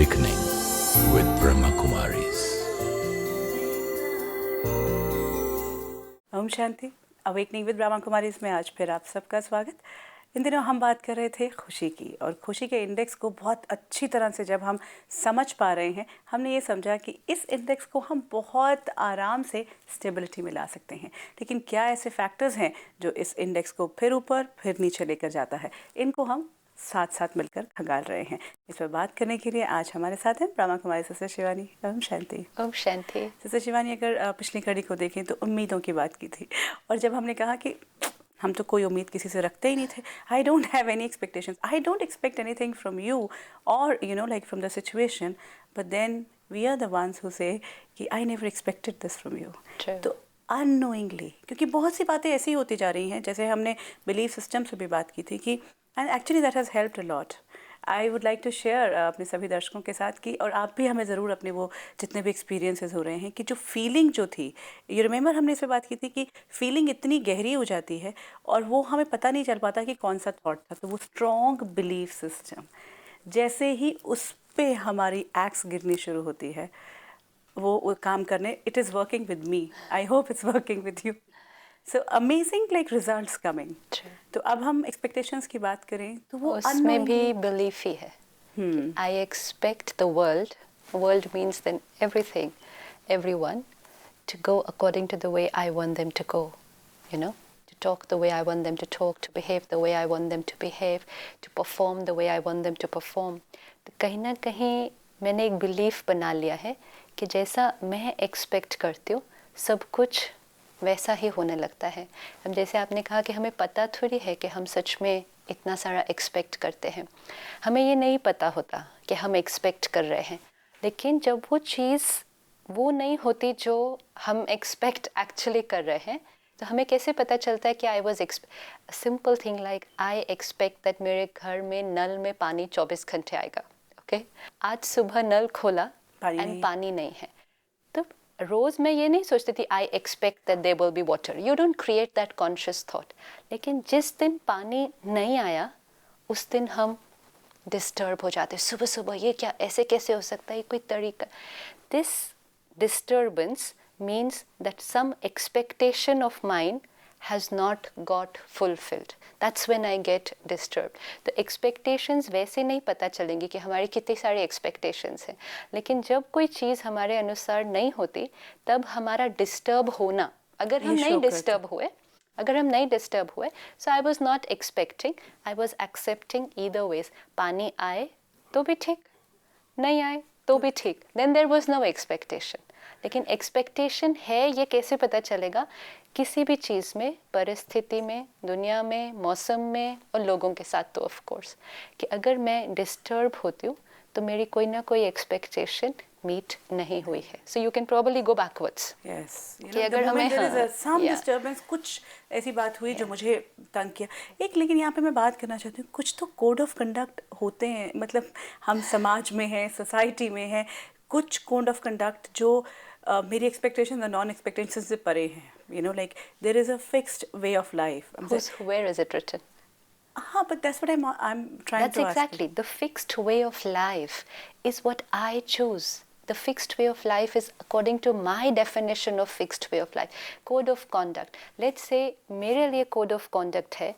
Awakening with Brahma Kumaris. ओम शांति। Awakening with Brahma Kumari में आज फिर आप सबका स्वागत। इन दिनों हम बात कर रहे थे खुशी की, और खुशी के इंडेक्स को बहुत अच्छी तरह से जब हम समझ पा रहे हैं, हमने ये समझा कि इस इंडेक्स को हम बहुत आराम से स्टेबिलिटी में ला सकते हैं। लेकिन क्या ऐसे फैक्टर्स हैं जो इस इंडेक्स को फिर ऊपर फिर नीचे लेकर जाता है? इनको हम साथ साथ मिलकर खंगाल रहे हैं। इस पर बात करने के लिए आज हमारे साथ हैं ब्रह्मा कुमारी सिस्टर शिवानी। ओम शांति। ओम शांति। सिस्टर शिवानी, अगर पिछली कड़ी को देखें तो उम्मीदों की बात की थी, और जब हमने कहा कि हम तो कोई उम्मीद किसी से रखते ही नहीं थे, I don't have any expectations, I don't expect anything from you और you know like from the situation, but then we are the ones who say कि I never expected this from you. तो unknowingly, क्योंकि बहुत सी बातें ऐसी होती जा रही हैं, जैसे हमने बिलीफ सिस्टम से भी बात की थी कि and actually that has helped a lot. I would like to share अपने सभी दर्शकों के साथ कि, और आप भी हमें ज़रूर अपने वो जितने भी एक्सपीरियंसेस हो रहे हैं, कि जो फीलिंग जो थी, यू रिमेंबर हमने इस पर बात की थी कि फीलिंग इतनी गहरी हो जाती है और वो हमें पता नहीं चल पाता कि कौन सा थॉट था। तो वो स्ट्रॉन्ग बिलीफ सिस्टम जैसे ही उस पर हमारी एक्स गिरनी शुरू होती है, वो काम करने, it is working with me, I hope it's working with you. So amazing like results coming. तो अब हम एक्सपेक्टेशंस की बात करें तो वो उसमें भी बिलीफ ही है। I expect the world means then everything, everyone to go according to the way I want them to go, you know, to talk the way I want them to talk, to behave the way I want them to behave, to perform the way I want them to perform. तो कहीं ना कहीं मैंने एक belief बना लिया है कि जैसा मैं एक्सपेक्ट करती हूँ सब कुछ वैसा ही होने लगता है। अब जैसे आपने कहा कि हमें पता थोड़ी है कि हम सच में इतना सारा एक्सपेक्ट करते हैं, हमें ये नहीं पता होता कि हम एक्सपेक्ट कर रहे हैं, लेकिन जब वो चीज़ वो नहीं होती जो हम एक्सपेक्ट एक्चुअली कर रहे हैं, तो हमें कैसे पता चलता है कि I was simple thing like I expect that मेरे घर में नल में पानी 24 घंटे आएगा। ओके, आज सुबह नल खोला एंड पानी नहीं है, तो रोज मैं ये नहीं सोचती थी I expect that there will be water. You don't create that conscious thought. लेकिन जिस दिन पानी नहीं आया उस दिन हम डिस्टर्ब हो जाते, सुबह सुबह ये क्या, ऐसे कैसे हो सकता है, कोई तरीका। This disturbance means that some expectation of mine has not got fulfilled. That's when I get disturbed. तो expectations वैसे नहीं पता चलेंगी कि हमारी कितनी सारी expectations हैं, लेकिन जब कोई चीज़ हमारे अनुसार नहीं होती तब हमारा disturb होना, अगर हम नहीं disturb हुए, so I was not expecting, I was accepting either ways. पानी आए तो भी ठीक, नहीं आए तो भी ठीक, then there was no expectation. लेकिन एक्सपेक्टेशन है, ये कैसे पता चलेगा? किसी भी चीज़ में, परिस्थिति में, दुनिया में, मौसम में और लोगों के साथ तो ऑफ कोर्स, कि अगर मैं डिस्टर्ब होती हूँ तो मेरी कोई ना कोई एक्सपेक्टेशन मीट नहीं हुई है। So you can probably go backwards. कि अगर हमें सम डिस्टर्बेंस, कुछ ऐसी बात हुई जो मुझे तंग किया एक, लेकिन यहाँ पे मैं बात करना चाहती हूँ, कुछ तो कोड ऑफ कंडक्ट होते हैं, मतलब हम समाज में हैं, सोसाइटी में हैं, कुछ कोड ऑफ कंडक्ट जो मेरी एक्सपेक्टेशन और नॉन एक्सपेक्टेशन से परे हैं। You know like there is a fixed way of life. Where is it written? But that's what I'm trying That's to ask. Exactly. The fixed way of life is what I choose. The fixed way of life is according to my definition of fixed way of life. Code of conduct. Let's say मेरे लिए code of conduct है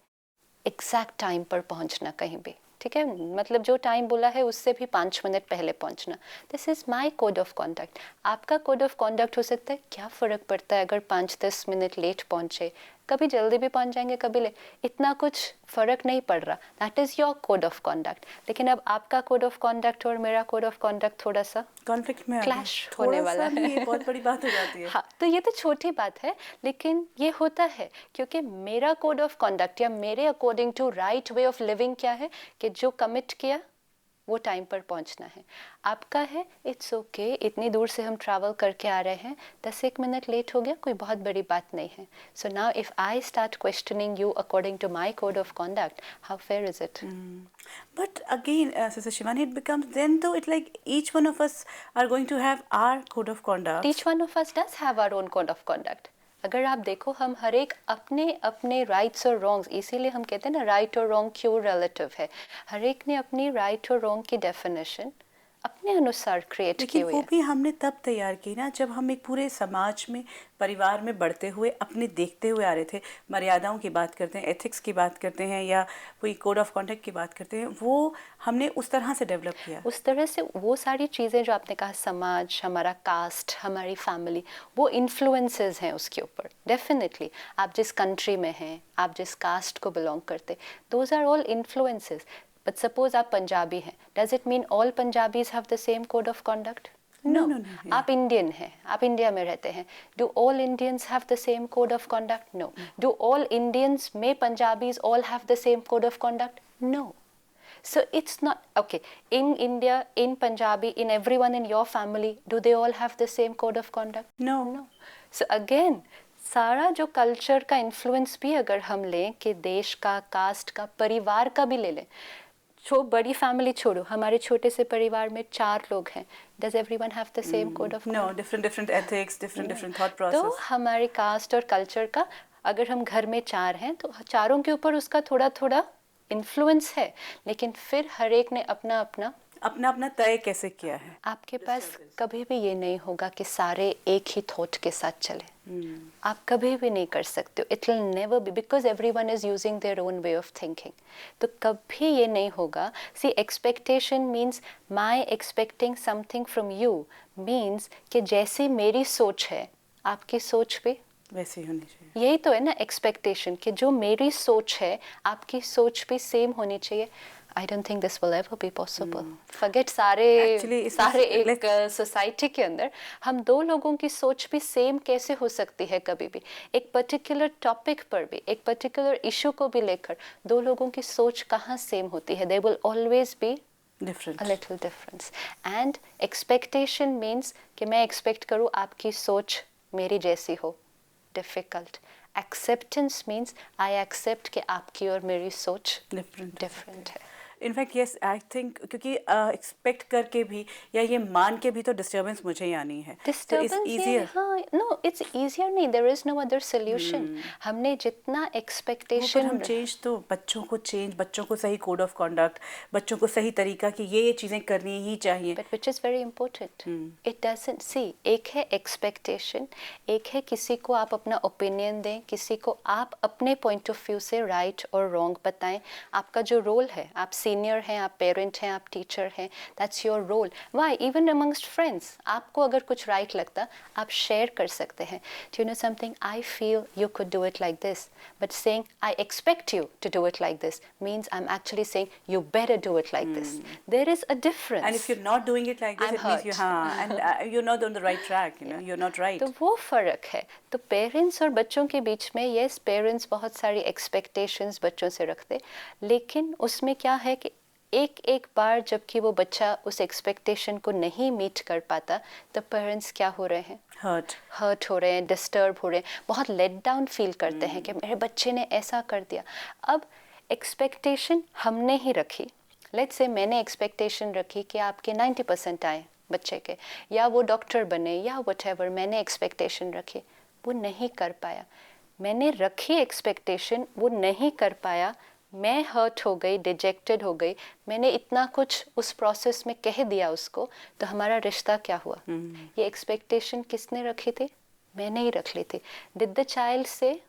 exact time पर पहुंचना कहीं भी, ठीक है, मतलब जो टाइम बोला है उससे भी 5 मिनट पहले पहुंचना। This is my code of conduct. आपका कोड ऑफ कॉन्डक्ट हो सकता है, क्या फ़र्क पड़ता है अगर 5-10 मिनट लेट पहुंचे, कभी जल्दी भी पहुंच जाएंगे, कभी ले, इतना कुछ फ़र्क नहीं पड़ रहा। That is your code of conduct. लेकिन अब आपका कोड ऑफ कॉन्डक्ट और मेरा कोड ऑफ कॉन्डक्ट थोड़ा सा कॉन्फ्लिक्ट में क्लैश होने वाला है। ये बहुत बड़ी बात हो जाती है। हाँ, तो ये तो छोटी बात है, लेकिन ये होता है क्योंकि मेरा कोड ऑफ कॉन्डक्ट या मेरे according to right way of living क्या है कि जो कमिट किया वो टाइम पर पहुंचना है। आपका है इट्स ओके, इतनी दूर से हम ट्रैवल करके आ रहे हैं, 10-1 मिनट लेट हो गया, कोई बहुत बड़ी बात नहीं है। So now if I start questioning you according to my code of conduct, how fair is it? But again, Sister Shivani, it becomes then though it like each one of us are going to have our code of conduct. Each one of us does have our own code of conduct. अगर आप देखो हम हर एक अपने अपने rights और wrongs, इसीलिए हम कहते हैं ना राइट और रॉन्ग क्यों रिलेटिव है, हर एक ने अपनी राइट और रॉन्ग की डेफिनेशन अपने अनुसार क्रिएट किए लेकिन हुए वो हैं। भी हमने तब तैयार की ना जब हम एक पूरे समाज में, परिवार में बढ़ते हुए अपने देखते हुए आ रहे थे। मर्यादाओं की बात करते हैं, एथिक्स की बात करते हैं, या कोई कोड ऑफ कॉन्डक्ट की बात करते हैं, वो हमने उस तरह से डेवलप किया। उस तरह से वो सारी चीज़ें जो आपने कहा, समाज, हमारा कास्ट, हमारी फैमिली, वो इन्फ्लुएंसेस हैं उसके ऊपर। डेफिनेटली आप जिस कंट्री में हैं, आप जिस कास्ट को बिलोंग करते, those are all influences. But suppose आप पंजाबी हैं, does it mean all Punjabis have the same code of conduct? No, no. no, no, yeah. आप इंडियन हैं, आप इंडिया में रहते हैं, do all Indians have the same code of conduct? No. Do all Indians में Punjabis all have the same code of conduct? No. So it's not okay. In India, in Punjabi, in everyone in your family, do they all have the same code of conduct? No. No. So again, सारा जो culture का influence भी अगर हम लें कि देश का, कास्ट का, परिवार का भी ले लें, जो बड़ी फैमिली छोड़ो, हमारे छोटे से परिवार में 4 लोग हैं, does everyone have the same code of No, conduct? different ethics, different thought तो process. हमारे कास्ट और कल्चर का, अगर हम घर में 4 हैं तो चारों के ऊपर उसका थोड़ा थोड़ा इन्फ्लुएंस है, लेकिन फिर हर एक ने अपना अपना तय कैसे किया है। आपके पास कभी भी ये नहीं होगा कि सारे एक ही थॉट के साथ चले। आप कभी भी नहीं कर सकते हो। It will never be, because everyone is using their own way of thinking. तो कभी ये नहीं होगा। See, expectation means my expecting something from you, means कि जैसी मेरी सोच है आपकी सोच भी वैसे ही होनी चाहिए। यही तो है ना एक्सपेक्टेशन, कि जो मेरी सोच है आपकी सोच भी सेम होनी चाहिए। I don't think this will ever be possible. Forget सारे एक सोसाइटी के अंदर हम 2 लोगों की सोच भी सेम कैसे हो सकती है कभी भी। एक पर्टिकुलर टॉपिक पर भी, एक पर्टिकुलर इशू को भी लेकर 2 लोगों की सोच कहाँ सेम होती है? There will always be different. a little difference. And expectation means कि मैं एक्सपेक्ट करूँ आपकी सोच मेरी जैसी हो। Difficult. Acceptance means I accept कि आपकी और मेरी सोच different है। इनफैक्ट यस, आई थिंक क्योंकि एक्सपेक्ट करके भी या ये मान के भी तो डिस्टर्बेंस मुझे ही आनी है। Disturbance easier. हाँ, नो इट्स ईजियर नहीं, there is no other solution. हमने जितना एक्सपेक्टेशन हम चेंज तो बच्चों को सही कोड ऑफ कॉन्डक्ट, बच्चों को सही तरीका कि ये चीज़ें करनी ही चाहिए। But which is very important. It doesn't see, एक है एक्सपेक्टेशन, एक है किसी को आप अपना ओपिनियन दें, किसी को आप अपने पॉइंट ऑफ व्यू से राइट और रॉन्ग बताएं। आपका जो रोल है, आप सीनियर हैं, आप पेरेंट हैं, आप टीचर हैं, that's your role. Why even amongst friends, आपको अगर कुछ राइट लगता आप शेयर कर सकते हैं। Do you know something, I feel you could do it like this, but saying I expect you to do it like this means I'm actually saying you better do it like this. There is a difference. And if you're not doing it like this, I'm it means you and you're not on the right track, you know, you're not right. तो वो फ़र्क है। तो parents और बच्चों के बीच में, yes parents बहुत सारी एक्सपेक्टेशंस बच्चों से रखते, लेकिन उसमें क्या है कि एक बार जबकि वो बच्चा उस एक्सपेक्टेशन को नहीं मीट कर पाता, तो पेरेंट्स क्या हो रहे हैं? हर्ट हो रहे हैं, डिस्टर्ब हो रहे हैं, बहुत लेट डाउन फील करते हैं कि मेरे बच्चे ने ऐसा कर दिया। अब एक्सपेक्टेशन हमने ही रखी, लेट्स से मैंने एक्सपेक्टेशन रखी कि आपके 90% आए बच्चे के, या वो डॉक्टर बने, या व्हाटएवर, मैंने एक्सपेक्टेशन रखी, वो नहीं कर पाया। मैंने रखी एक्सपेक्टेशन, वो नहीं कर पाया, मैं हर्ट हो गई, डिजेक्टेड हो गई, मैंने इतना कुछ उस प्रोसेस में कह दिया उसको, तो हमारा रिश्ता क्या हुआ? ये एक्सपेक्टेशन किसने रखी थी? मैंने ही रख ली थी। डिड द चाइल्ड से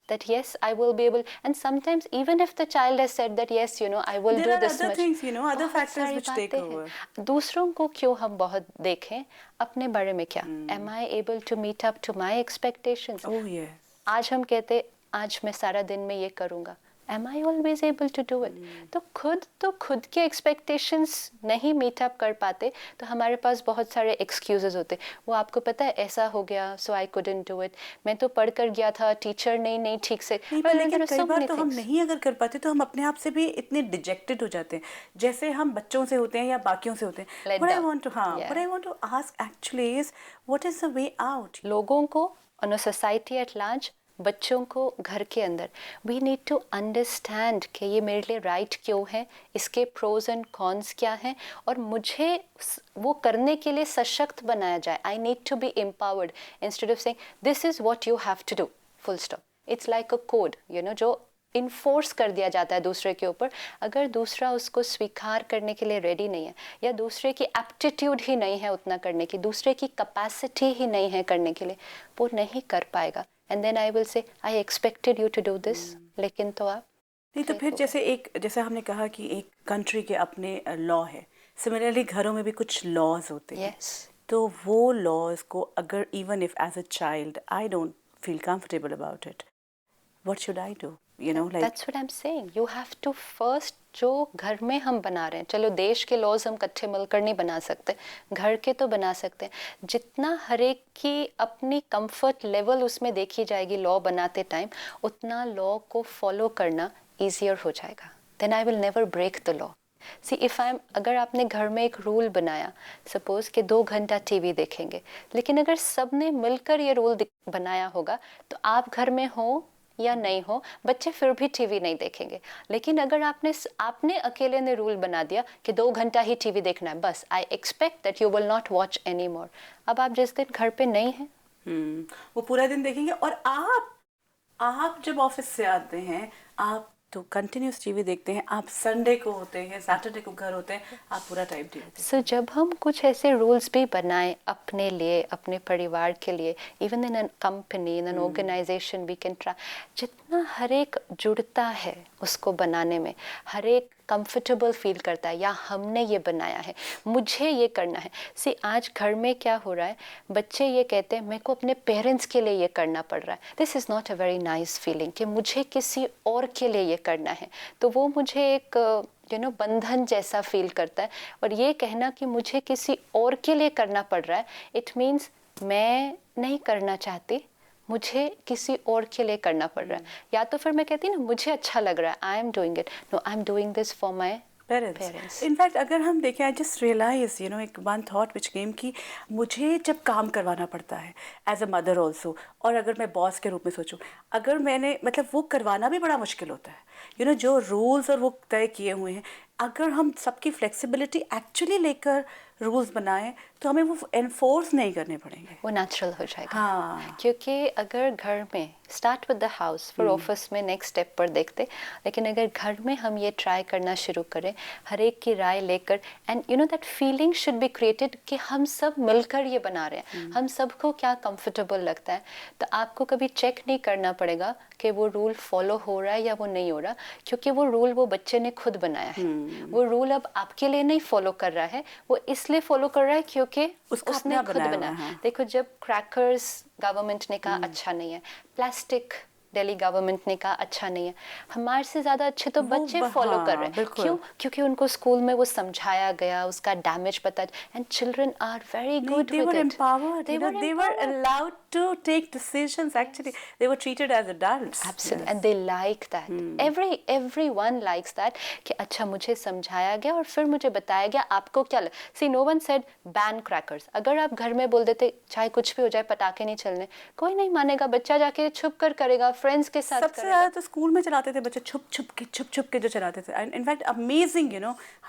that yes I will be able, and sometimes even if the child has said that yes you know I will do this much, there are other things, you know, other factors which take over. दूसरों को क्यों हम बहुत देखें, अपने बारे में क्या? Am I able to meet up to my expectations? Oh yes. आज हम कहते आज मैं सारा दिन में ये करूँगा, Am I always able to do it? तो खुद के expectations नहीं meet up कर पाते, तो हमारे पास बहुत सारे excuses होते। वो आपको पता है ऐसा हो गया, so I couldn't do it. मैं तो पढ़ कर गया था, टीचर नहीं ठीक से। लेकिन कई बार तो हम नहीं अगर कर पाते तो हम अपने आप से भी इतने डिजेक्टेड हो जाते हैं, जैसे हम बच्चों से होते हैं या बाकियों से होते हैं। What I want to ask actually is what is the way out? लोगों को on a society at large, बच्चों को घर के अंदर, वी नीड टू अंडरस्टैंड कि ये मेरे लिए राइट क्यों है, इसके प्रोज एंड कॉन्स क्या हैं, और मुझे वो करने के लिए सशक्त बनाया जाए। I need to be empowered instead of saying this is what you have to do, full stop. It's like a code, you know, जो इन्फोर्स कर दिया जाता है दूसरे के ऊपर, अगर दूसरा उसको स्वीकार करने के लिए रेडी नहीं है, या दूसरे की एप्टीट्यूड ही नहीं है उतना करने की, दूसरे की कैपेसिटी ही नहीं है करने के लिए, वो नहीं कर पाएगा. And then I will say I expected you to do this, लेकिन तो आप नहीं. तो फिर जैसे हमने कहा कि एक कंट्री के अपने लॉ है, सिमिलरली घरों में भी कुछ लॉज होते हैं. यस. तो वो लॉज को अगर even if as a child I don't feel comfortable about it, what should I do, you know, like. That's what I'm saying. You have to first, जो घर में हम बना रहे हैं, चलो देश के लॉज हम कच्चे मिलकर नहीं बना सकते, घर के तो बना सकते हैं. जितना हर एक की अपनी कंफर्ट लेवल उसमें देखी जाएगी लॉ बनाते टाइम, उतना लॉ को फॉलो करना ईजियर हो जाएगा. Then I will never break the law. See if I am, अगर आपने घर में एक रूल बनाया, सपोज कि 2 घंटा टीवी देखेंगे, लेकिन अगर सब ने मिलकर ये रूल बनाया होगा, तो आप घर में हो या नहीं हो, बच्चे फिर भी टीवी नहीं देखेंगे. लेकिन अगर आपने अकेले ने रूल बना दिया कि 2 घंटा ही टीवी देखना है, बस आई expect that you will not watch any more. अब आप जिस दिन घर पे नहीं हैं, वो पूरा दिन देखेंगे. और आप जब ऑफिस से आते हैं, आप तो कंटिन्यूस टीवी देखते हैं. आप संडे को होते हैं, सैटरडे को घर होते हैं, आप पूरा टाइम टीवी देखते हैं. सो जब हम कुछ ऐसे रूल्स भी बनाएं अपने लिए, अपने परिवार के लिए, even in a company, in an organisation, we can try, जितना हर एक जुड़ता है उसको बनाने में, हर एक कंफर्टेबल फील करता है, या हमने ये बनाया है, मुझे ये करना है. सी आज घर में क्या हो रहा है, बच्चे ये कहते हैं मेरे को अपने पेरेंट्स के लिए ये करना पड़ रहा है. This is not a very nice feeling कि मुझे किसी और के लिए ये करना है. तो वो मुझे एक बंधन जैसा फील करता है. और ये कहना कि मुझे किसी और के लिए करना पड़ रहा है, इट मीन्स मैं नहीं करना चाहती, मुझे किसी और के लिए करना पड़ रहा है. या तो फिर मैं कहती ना मुझे अच्छा लग रहा है, I am doing it, no I am doing this for my parents. In fact अगर हम देखें, आई जस्ट रियलाइज एक वन थॉट विच केम कि मुझे जब काम करवाना पड़ता है एज अ मदर ऑल्सो, और अगर मैं बॉस के रूप में सोचूं, अगर मैंने मतलब वो करवाना भी बड़ा मुश्किल होता है. जो रूल्स और वो तय किए हुए हैं, अगर हम सबकी फ्लेक्सिबिलिटी एक्चुअली लेकर रूल्स बनाएं, तो हमें वो एनफोर्स नहीं करने पड़ेंगे, वो नेचुरल हो जाएगा. हाँ. क्योंकि अगर घर में, स्टार्ट विद द हाउस, फिर ऑफिस में नेक्स्ट स्टेप पर देखते, लेकिन अगर घर में हम ये ट्राई करना शुरू करें, हर एक की राय लेकर, and that feeling should be created कि हम सब मिलकर ये बना रहे हैं, हम सबको क्या कंफर्टेबल लगता है. तो आपको कभी चेक नहीं करना पड़ेगा कि वो रूल फॉलो हो रहा है या वो नहीं हो रहा, क्योंकि वो रूल वो बच्चे ने खुद बनाया है. वो रूल अब आपके लिए नहीं फॉलो कर रहा है, वो इसलिए फॉलो कर रहा है क्योंकि उसने खुद बनाया. देखो, जब क्रैकर्स गवर्नमेंट ने कहा अच्छा नहीं है, प्लास्टिक दिल्ली गवर्नमेंट ने कहा अच्छा नहीं है, हमारे से ज़्यादा अच्छे तो बच्चे फॉलो कर रहे हैं. क्यों? क्योंकि उनको स्कूल में वो समझाया गया, उसका डैमेज पता, and children are very good with it. They were allowed to take decisions. Actually, they were treated as adults. Absolutely, and they like that. Everyone likes that. कि अच्छा मुझे समझाया गया और फिर मुझे बताया गया आपको क्या लगा. See, no one said ban crackers. अगर आप घर में बोल देते चाहे कुछ भी हो जाए पटाखे नहीं चलने, कोई नहीं मानेगा, बच्चा जाके छुप कर करेगा, फ्रेंड्स के साथ सबसे ज़्यादा तो स्कूल में चलाते थे बच्चे, छुप छुप के जो चलाते थे. In fact amazing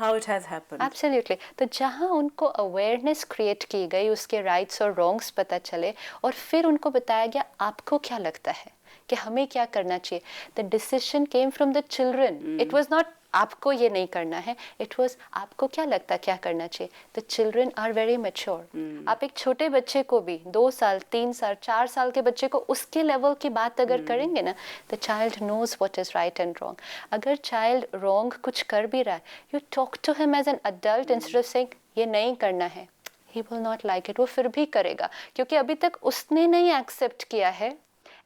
how it has happened. Absolutely. तो जहाँ उनको अवेयरनेस क्रिएट की गई, उसके राइट्स और रॉन्ग्स पता चले, और फिर उनको बताया गया आपको क्या लगता है कि हमें क्या करना चाहिए. The decision came from the children. It was not आपको ये नहीं करना है, इट वाज आपको क्या लगता है क्या करना चाहिए. The children are very mature. आप एक छोटे बच्चे को भी 2 साल 3 साल 4 साल के बच्चे को उसके लेवल की बात अगर करेंगे ना, the child knows what is right and wrong. अगर चाइल्ड रॉन्ग कुछ कर भी रहा है, you talk to him as an adult instead of saying ये नहीं करना है, he will not like it. वो फिर भी करेगा क्योंकि अभी तक उसने नहीं एक्सेप्ट किया है.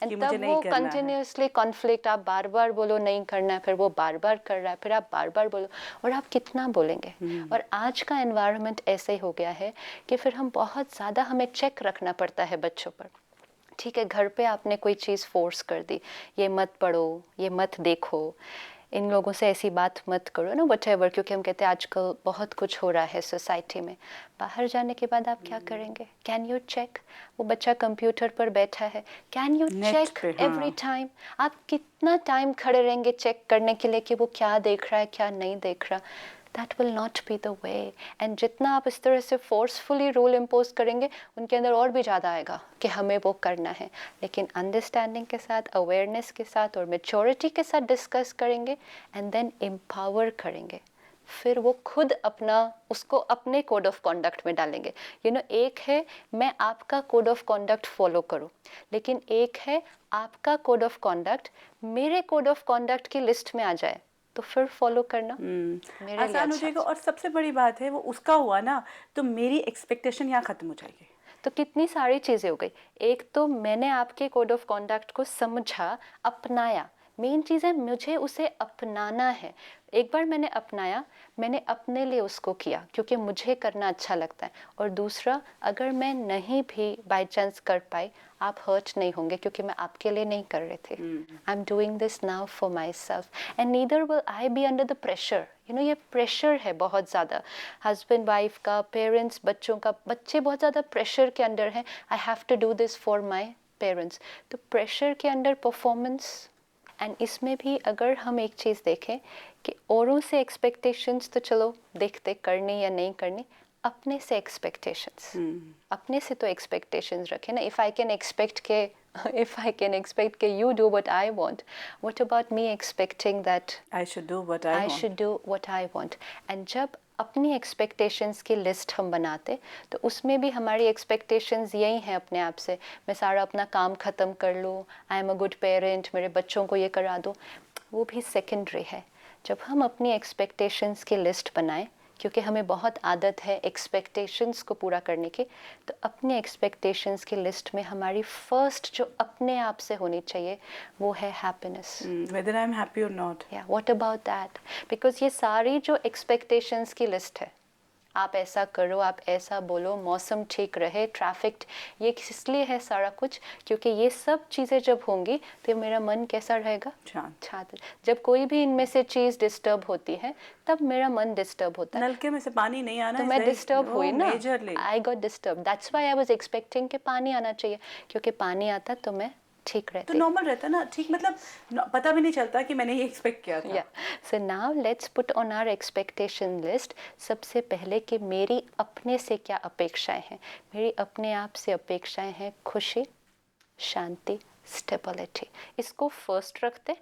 एंड तब वो कंटिन्यूसली कॉन्फ्लिक्ट, आप बार बार बोलो नहीं करना है, फिर वो बार बार कर रहा है, फिर आप बार बार बोलो, और आप कितना बोलेंगे. और आज का एनवायरनमेंट ऐसे ही हो गया है कि फिर हम बहुत ज़्यादा, हमें चेक रखना पड़ता है बच्चों पर. ठीक है, घर पे आपने कोई चीज़ फोर्स कर दी, ये मत पढ़ो, ये मत देखो, इन लोगों से ऐसी बात मत करो ना, व्हाटएवर, क्योंकि हम कहते हैं आजकल बहुत कुछ हो रहा है सोसाइटी में. बाहर जाने के बाद आप क्या करेंगे? Can you check? वो बच्चा कंप्यूटर पर बैठा है, can you check every time? आप कितना टाइम खड़े रहेंगे चेक करने के लिए कि वो क्या देख रहा है क्या नहीं देख रहा? That will not be the way. And जितना आप इस तरह से फोर्सफुली रूल इम्पोज करेंगे उनके अंदर और भी ज़्यादा आएगा कि हमें वो करना है. लेकिन अंडरस्टैंडिंग के साथ, अवेयरनेस के साथ और मेच्योरिटी के साथ डिस्कस करेंगे एंड देन एम्पावर करेंगे, फिर वो खुद अपना उसको अपने कोड ऑफ कॉन्डक्ट में डालेंगे. एक है मैं आपका कोड ऑफ कॉन्डक्ट फॉलो करूं, लेकिन एक है आपका कोड ऑफ कॉन्डक्ट मेरे कोड ऑफ कॉन्डक्ट की लिस्ट में आ जाए, तो फिर फॉलो करना मेरे लिए आसान हो अच्छा. जाएगा. और सबसे बड़ी बात है वो उसका हुआ ना, तो मेरी एक्सपेक्टेशन यहाँ खत्म हो जाएगी. तो कितनी सारी चीज़ें हो गई. एक तो मैंने आपके कोड ऑफ कॉन्डक्ट को समझा, अपनाया. मेन चीज़ है मुझे उसे अपनाना है. एक बार मैंने अपनाया, मैंने अपने लिए उसको किया क्योंकि मुझे करना अच्छा लगता है. और दूसरा, अगर मैं नहीं भी बाय चांस कर पाई, आप हर्ट नहीं होंगे क्योंकि मैं आपके लिए नहीं कर रहे थे. आई am doing this now for my self and neither will I be under the pressure. ये प्रेशर है बहुत ज़्यादा, हस्बैंड वाइफ का, पेरेंट्स बच्चों का. बच्चे बहुत ज़्यादा प्रेशर के अंडर हैं, I have to do this for my parents. तो प्रेशर के अंडर परफॉर्मेंस. एंड इसमें भी अगर हम एक चीज़ देखें कि औरों से एक्सपेक्टेशंस तो चलो देखते करनी या नहीं करनी, अपने से एक्सपेक्टेशंस. अपने से तो एक्सपेक्टेशंस रखें ना. इफ़ आई कैन एक्सपेक्ट के you do what I want, what about me expecting that I should do what I should do what I want. And जब अपनी एक्सपेक्टेशंस की लिस्ट हम बनाते तो उसमें भी हमारी एक्सपेक्टेशंस यही हैं अपने आप से. मैं सारा अपना काम ख़त्म कर लूँ, I am a good parent, मेरे बच्चों को ये करा दूँ. वो भी सेकेंडरी है. जब हम अपनी एक्सपेक्टेशंस की लिस्ट बनाएं, क्योंकि हमें बहुत आदत है एक्सपेक्टेशंस को पूरा करने की, तो अपने एक्सपेक्टेशंस की लिस्ट में हमारी फर्स्ट जो अपने आप से होनी चाहिए वो है happiness. whether I'm happy or not. या व्हाट अबाउट दैट. बिकॉज ये सारी जो एक्सपेक्टेशंस की लिस्ट है, आप ऐसा करो, आप ऐसा बोलो, मौसम ठीक रहे, ट्रैफिक, ये इसलिए है सारा कुछ क्योंकि ये सब चीज़ें जब होंगी तो मेरा मन कैसा रहेगा, शांत. जब कोई भी इनमें से चीज़ डिस्टर्ब होती है तब मेरा मन डिस्टर्ब होता है. नलके में से पानी नहीं आना तो मैं डिस्टर्ब हुई ना, I got disturb. That's why I was expecting कि पानी आना चाहिए, क्योंकि पानी आता तो मैं ठीक रहती. तो नॉर्मल रहता ना, ठीक, मतलब पता भी नहीं चलता कि मैंने ये एक्सपेक्ट किया था. So now let's put on our expectation list. सबसे पहले कि मेरी अपने से क्या अपेक्षाएं हैं. मेरी अपने आप से अपेक्षाएं हैं खुशी, शांति, स्टेबिलिटी. इसको फर्स्ट रखते,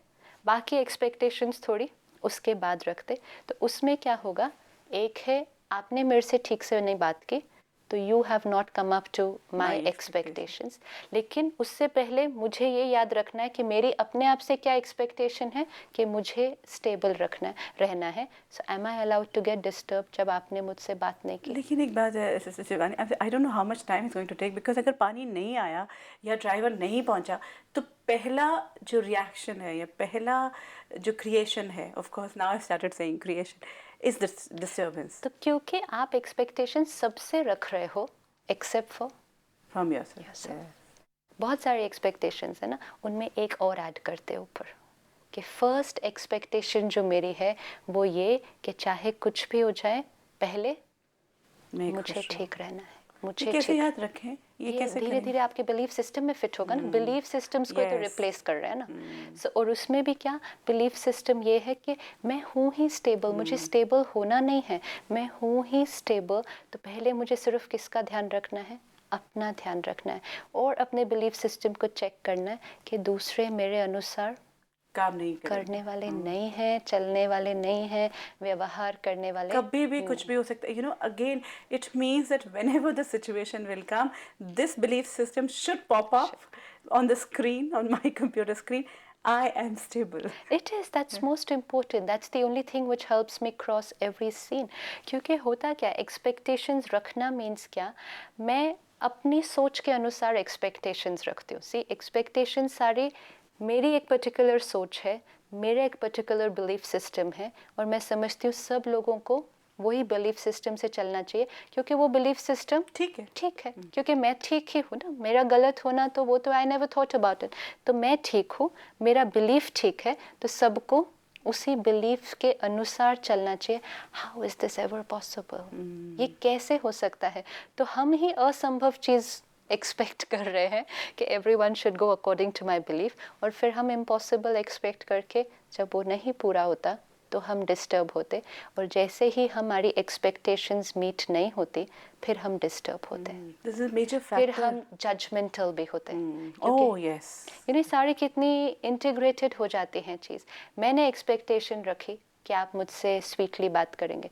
बाकी एक्सपेक्टेशंस थोड़ी उसके बाद रखते. तो उसमें क्या होगा, एक है आपने मेरे से ठीक से नहीं बात की तो you have not come up to my expectations. लेकिन उससे पहले मुझे ये याद रखना है कि मेरी अपने आप से क्या एक्सपेक्टेशन है कि मुझे स्टेबल रहना है. So am I allowed to get disturb जब आपने मुझसे बात नहीं की. लेकिन एक बात है Shivani, I don't know how much time is going to take, because अगर पानी नहीं आया या ड्राइवर नहीं पहुंचा तो पहला जो रिएक्शन है या पहला जो क्रिएशन है, of course now I started saying creation, is this disturbance. तो क्योंकि आप एक्सपेक्टेशन सबसे रख रहे हो एक्सेप्ट फॉर फ्रॉम योरसेल्फ. बहुत सारे एक्सपेक्टेशंस है ना, उनमें एक और ऐड करते हैं ऊपर कि फर्स्ट एक्सपेक्टेशन जो मेरी है वो ये कि चाहे कुछ भी हो जाए पहले मुझे ठीक रहना है. मुझे कैसे याद रखें ये कैसे धीरे धीरे आपके बिलीफ सिस्टम में फिट होगा ना. बिलीफ सिस्टम्स को तो रिप्लेस कर रहे हैं ना. So, और उसमें भी क्या बिलीफ सिस्टम ये है कि मैं हूँ ही स्टेबल, मुझे स्टेबल होना नहीं है, मैं हूँ ही स्टेबल. तो पहले मुझे सिर्फ किसका ध्यान रखना है, अपना ध्यान रखना है. और अपने बिलीफ सिस्टम को चेक करना है कि दूसरे मेरे अनुसार काम नहीं करने वाले नहीं हैं, चलने वाले नहीं हैं, व्यवहार करने वाले कभी भी कुछ भी हो सकता है. You know, again it means that whenever the situation will come, this belief system should pop up on the screen, on my computer screen. I am stable. It is. That's most important. That's the only thing which helps me cross every scene. क्योंकि होता क्या, expectations रखना means क्या, मैं अपनी सोच के अनुसार expectations रखती हूँ. See, expectations सारी मेरी एक पर्टिकुलर सोच है, मेरा एक पर्टिकुलर बिलीफ सिस्टम है, और मैं समझती हूँ सब लोगों को वही बिलीफ सिस्टम से चलना चाहिए क्योंकि वो बिलीफ सिस्टम ठीक है. क्योंकि मैं ठीक ही हूँ ना. मेरा गलत होना तो वो तो I never thought about it. तो मैं ठीक हूँ, मेरा बिलीफ ठीक है, तो सबको उसी बिलीफ के अनुसार चलना चाहिए. How is this ever possible, ये कैसे हो सकता है. तो हम ही असंभव चीज़ एक्सपेक्ट कर रहे हैं कि everyone should go according to my belief, और फिर हम इम्पॉसिबल एक्सपेक्ट करके जब वो नहीं पूरा होता तो हम डिस्टर्ब होते, और जैसे ही हमारी एक्सपेक्टेशंस मीट नहीं होती फिर हम डिस्टर्ब होते हैं। दिस इज मेजर फिर फैक्टर। हम जजमेंटल भी होते हैं, ओह यस, यानी सारी कितनी इंटीग्रेटेड हो जाती हैं चीज़। मैंने एक्सपेक्टेशन रखी कि आप मुझसे स्वीटली बात करेंगे,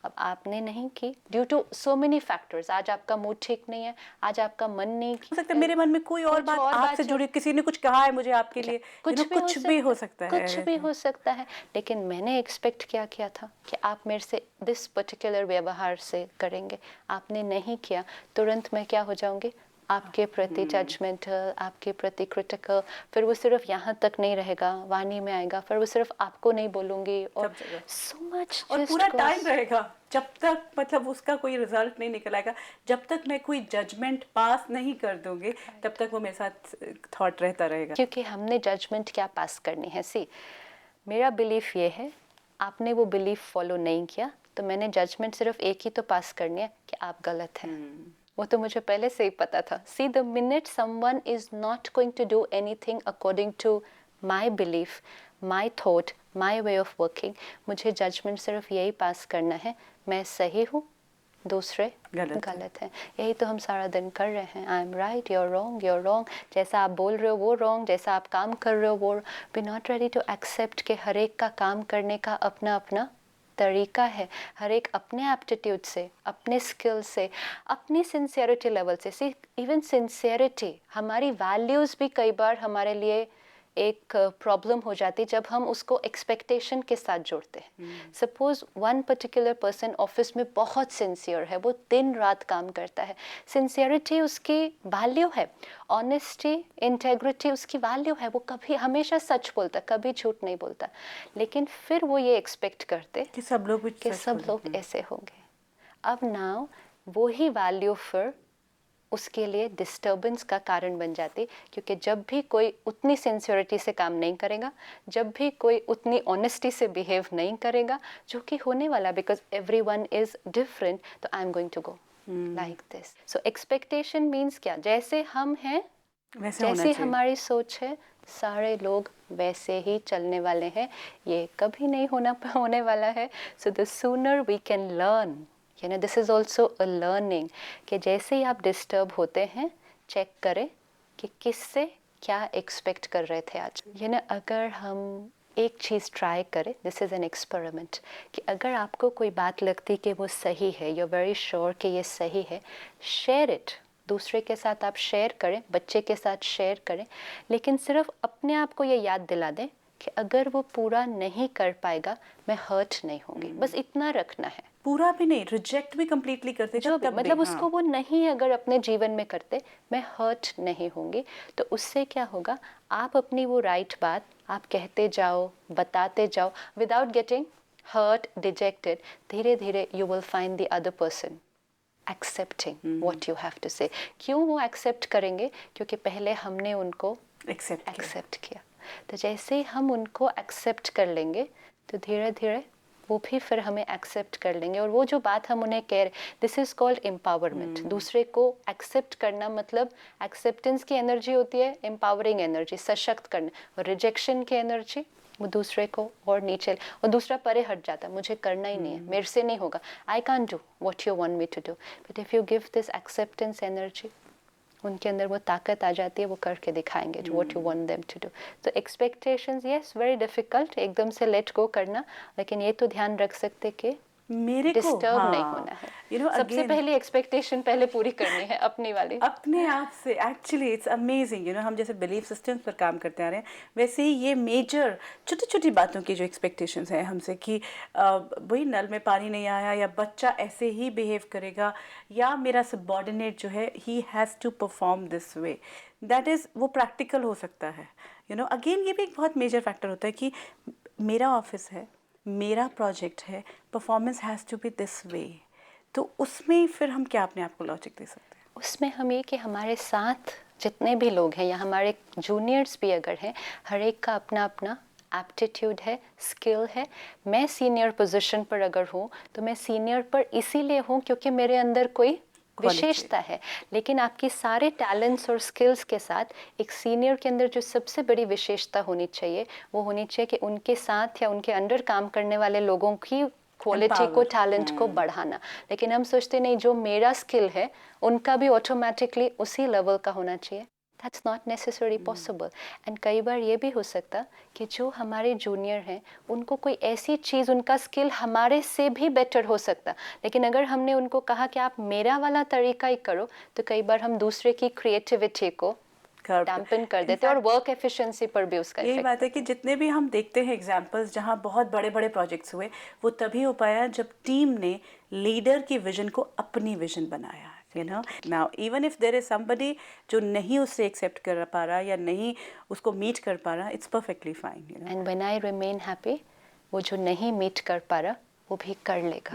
अब आपने नहीं की due to so many factors. आज आपका मूड ठीक नहीं है, आज आपका मन नहीं हो सकता है मेरे मन में कोई और बात आपसे जुड़ी, किसी ने कुछ कहा है मुझे आपके लिए, कुछ भी हो सकता है, कुछ भी हो सकता है। लेकिन मैंने एक्सपेक्ट क्या किया था कि आप मेरे से दिस पर्टिकुलर व्यवहार से करेंगे, आपने नहीं किया, तुरंत मैं क्या हो जाऊंगी, आपके प्रति जजमेंटल, आपके प्रति क्रिटिकल। फिर वो सिर्फ यहाँ तक नहीं रहेगा, वाणी में आएगा, फिर वो सिर्फ आपको नहीं बोलूंगी, और सो मच, और पूरा टाइम रहेगा जब तक मतलब उसका कोई रिजल्ट नहीं निकल आएगा, जब तक मैं कोई जजमेंट पास नहीं कर दूंगी तब तक वो मेरे साथ थॉट रहता रहेगा। क्योंकि हमने जजमेंट क्या पास करनी है। सी, मेरा बिलीफ ये है, आपने वो बिलीफ फॉलो नहीं किया तो मैंने जजमेंट सिर्फ एक ही तो पास करनी है कि आप गलत हैं। वो तो मुझे पहले से ही पता था। See, the minute someone is not going to do anything according to my belief, my thought, my way of working, मुझे जजमेंट सिर्फ यही पास करना है, मैं सही हूँ, दूसरे गलत हैं। यही तो हम सारा दिन कर रहे हैं। I am right, you are wrong, you are wrong, जैसा आप बोल रहे हो वो रॉन्ग, जैसा आप काम कर रहे हो वो। We not ready to accept कि हर एक का काम करने का अपना अपना तरीका है, हर एक अपने एप्टीट्यूड से, अपने स्किल से, अपनी सिंसियरिटी लेवल से। सी, इवन सिंसियरिटी, हमारी वैल्यूज़ भी कई बार हमारे लिए एक प्रॉब्लम हो जाती जब हम उसको एक्सपेक्टेशन के साथ जोड़ते हैं। Suppose one particular person office में बहुत सिंसियर है, वो दिन रात काम करता है, सिंसियरिटी उसकी वैल्यू है, ऑनेस्टी, इंटेग्रिटी उसकी वैल्यू है, वो कभी हमेशा सच बोलता, कभी झूठ नहीं बोलता। लेकिन फिर वो ये एक्सपेक्ट करते कि सब लोग ऐसे होंगे। अब नाउ वो ही वैल्यू फिर उसके लिए डिस्टर्बेंस का कारण बन जाती, क्योंकि जब भी कोई उतनी सिंसियरिटी से काम नहीं करेगा, जब भी कोई उतनी ऑनेस्टी से बिहेव नहीं करेगा, जो कि होने वाला, बिकॉज एवरीवन इज डिफरेंट, तो I am going to go like this. So expectation means क्या, जैसे हम हैं जैसी हमारी सोच है, सारे लोग वैसे ही चलने वाले हैं, ये कभी नहीं होने वाला है। So the sooner we can learn, you know, this is also a learning, कि जैसे ही आप डिस्टर्ब होते हैं चेक करें कि किससे क्या एक्सपेक्ट कर रहे थे आज। यू नो, अगर हम एक चीज़ ट्राई करें, दिस इज़ एन एक्सपेरिमेंट, कि अगर आपको कोई बात लगती कि वो सही है, यू आर वेरी श्योर कि ये सही है, शेयर इट, दूसरे के साथ आप शेयर करें, बच्चे के साथ शेयर करें, लेकिन सिर्फ अपने आप को ये याद दिला दें कि अगर वो पूरा नहीं कर पाएगा मैं हर्ट नहीं होंगी, बस इतना रखना है। पूरा भी नहीं, रिजेक्ट भी कंप्लीटली करते जो भी, मतलब उसको वो नहीं अगर अपने जीवन में करते, मैं हर्ट नहीं होंगी, तो उससे क्या होगा, आप अपनी वो राइट बात आप कहते जाओ, बताते जाओ, विदाउट गेटिंग हर्ट, डिजेक्टेड। धीरे धीरे you will find the other person accepting what you have to say. क्यों वो एक्सेप्ट करेंगे? क्योंकि पहले हमने उनको एक्सेप्ट किया। तो जैसे ही हम उनको एक्सेप्ट कर लेंगे तो धीरे धीरे वो भी फिर हमें एक्सेप्ट कर लेंगे। और वो जो बात हम उन्हें कह रहे, दिस इज कॉल्ड एम्पावरमेंट। दूसरे को एक्सेप्ट करना मतलब एक्सेप्टेंस की एनर्जी होती है एम्पावरिंग एनर्जी, सशक्त करना, और रिजेक्शन की एनर्जी वो दूसरे को और नीचे, और दूसरा परे हट जाता है, मुझे करना ही नहीं है, मेरे से नहीं होगा, I can't do what you want me to do. But if you give this acceptance energy, उनके अंदर वो ताकत आ जाती है, वो करके दिखाएंगे जो what you want them to do. तो एक्सपेक्टेशंस, यस, वेरी डिफिकल्ट एकदम से लेट गो करना, लेकिन ये तो ध्यान रख सकते कि मेरे डिस्टर्ब नहीं होना है। You know, सबसे पहले एक्सपेक्टेशन पहले पूरी करनी है अपनी वाली, अपने आप से। Actually it's amazing, you know, हम जैसे बिलीफ सिस्टम्स पर काम करते आ रहे हैं, वैसे ही ये मेजर छोटी छोटी बातों की जो एक्सपेक्टेशंस है हमसे कि वही नल में पानी नहीं आया, या बच्चा ऐसे ही बिहेव करेगा, या मेरा सबॉर्डिनेट जो है he has to perform this way, that is वो प्रैक्टिकल हो सकता है। यू नो, अगेन ये भी एक बहुत मेजर फैक्टर होता है कि मेरा ऑफिस है, मेरा प्रोजेक्ट है, performance has to be this way. तो उसमें फिर हम क्या अपने आप को लॉजिक दे सकते हैं? उसमें हम ये कि हमारे साथ जितने भी लोग हैं या हमारे जूनियर्स भी अगर हैं, हर एक का अपना अपना एप्टीट्यूड है, स्किल है। मैं सीनियर पोजीशन पर अगर हूँ तो मैं सीनियर पर इसीलिए हूँ क्योंकि मेरे अंदर कोई विशेषता है, लेकिन आपकी सारे टैलेंट्स और स्किल्स के साथ एक सीनियर के अंदर जो सबसे बड़ी विशेषता होनी चाहिए वो होनी चाहिए कि उनके साथ या उनके अंडर काम करने वाले लोगों की क्वालिटी को, टैलेंट को बढ़ाना। लेकिन हम सोचते नहीं जो मेरा स्किल है उनका भी ऑटोमेटिकली उसी लेवल का होना चाहिए। That's not necessarily possible. And कई बार ये भी हो सकता कि जो हमारे जूनियर हैं उनको कोई ऐसी चीज़, उनका स्किल हमारे से भी बेटर हो सकता, लेकिन अगर हमने उनको कहा कि आप मेरा वाला तरीका ही करो तो कई बार हम दूसरे की क्रिएटिविटी को डैम्पन कर देते हैं और वर्क एफिशिएंसी पर भी उसका यही बात है कि जितने भी हम देखते हैं एग्जांपल्स जहाँ बहुत बड़े बड़े प्रोजेक्ट्स हुए वो तभी हो पाया जब टीम ने लीडर की विजन को अपनी विजन बनाया। You know, now even if there is somebody जो नहीं उससे एक्सेप्ट कर पा रहा या नहीं उसको मीट कर पा रहा, it's perfectly fine, you know. And when I remain happy, वो जो नहीं मीट कर पा रहा वो भी कर लेगा,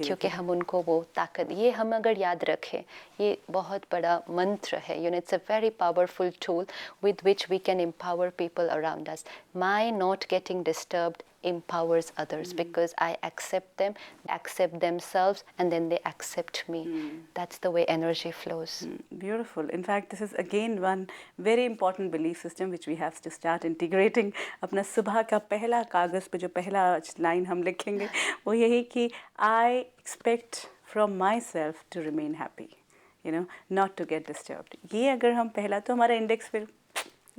क्योंकि हम उनको वो ताकत, ये हम अगर याद रखें, ये बहुत बड़ा मंत्र है, you know, it's a very powerful tool with which we can empower people around us. My not getting disturbed empowers others because I accept them, accept themselves, and then they accept me. That's the way energy flows. Beautiful. In fact, this is again one very important belief system which we have to start integrating. अपना सुबह का पहला कागज़ पे जो पहला line हम लिखेंगे वो यही कि I expect from myself to remain happy, you know, not to get disturbed. ये अगर हम पहला, तो हमारा इंडेक्स फिर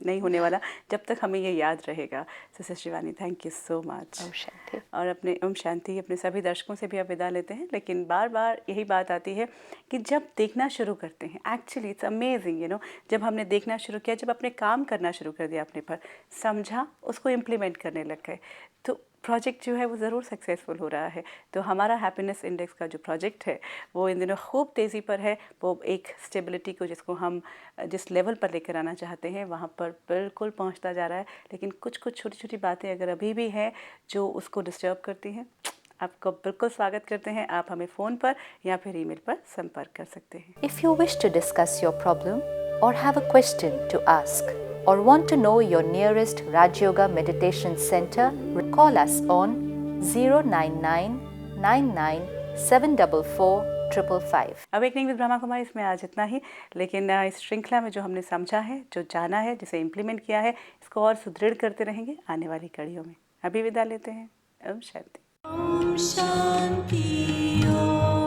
नहीं होने वाला जब तक हमें ये याद रहेगा। Sister Shivani, thank you so much. ओम शांति। और अपने ओम शांति अपने सभी दर्शकों से भी आप विदा लेते हैं, लेकिन बार बार यही बात आती है कि जब देखना शुरू करते हैं, actually it's amazing, you know, जब हमने देखना शुरू किया, जब अपने काम करना शुरू कर दिया, अपने पर समझा, उसको इम्प्लीमेंट करने लग गए, तो प्रोजेक्ट जो है वो ज़रूर सक्सेसफुल हो रहा है। तो हमारा हैप्पीनेस इंडेक्स का जो प्रोजेक्ट है वो इन दिनों खूब तेज़ी पर है। वो एक स्टेबिलिटी को, जिसको हम जिस लेवल पर लेकर आना चाहते हैं वहाँ पर बिल्कुल पहुँचता जा रहा है। लेकिन कुछ कुछ छोटी छोटी बातें अगर अभी भी हैं जो उसको डिस्टर्ब करती हैं, आपको बिल्कुल स्वागत करते हैं। आप हमें फ़ोन पर या फिर ईमेल पर संपर्क कर सकते हैं। If you wish to discuss your problem or have a question to ask or want to know your nearest Raj Yoga Meditation Center, call us on 09999744555. Awakening with Brahma Kumari इसमें आज इतना ही, लेकिन इस श्रृंखला में जो हमने समझा है, जो जाना है, जिसे इम्प्लीमेंट किया है, इसको और सुदृढ़ करते रहेंगे आने वाली कड़ियों में। अभी विदा लेते हैं। Om Shanti. Om Shanti Om.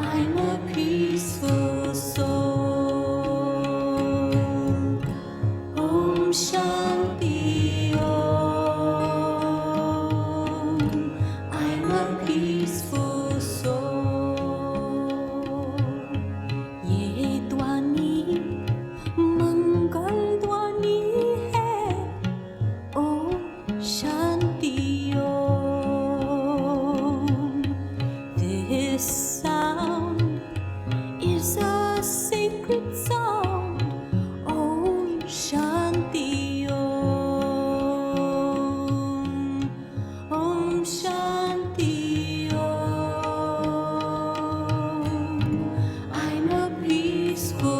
I'm a peaceful soul. Om Shanti Om. I'm a peaceful soul. ये ध्वनि मंगल ध्वनि है। Om Shanti Om. This sound is a sacred sound. Om Shanti Om. Om Shanti Om. I'm a peaceful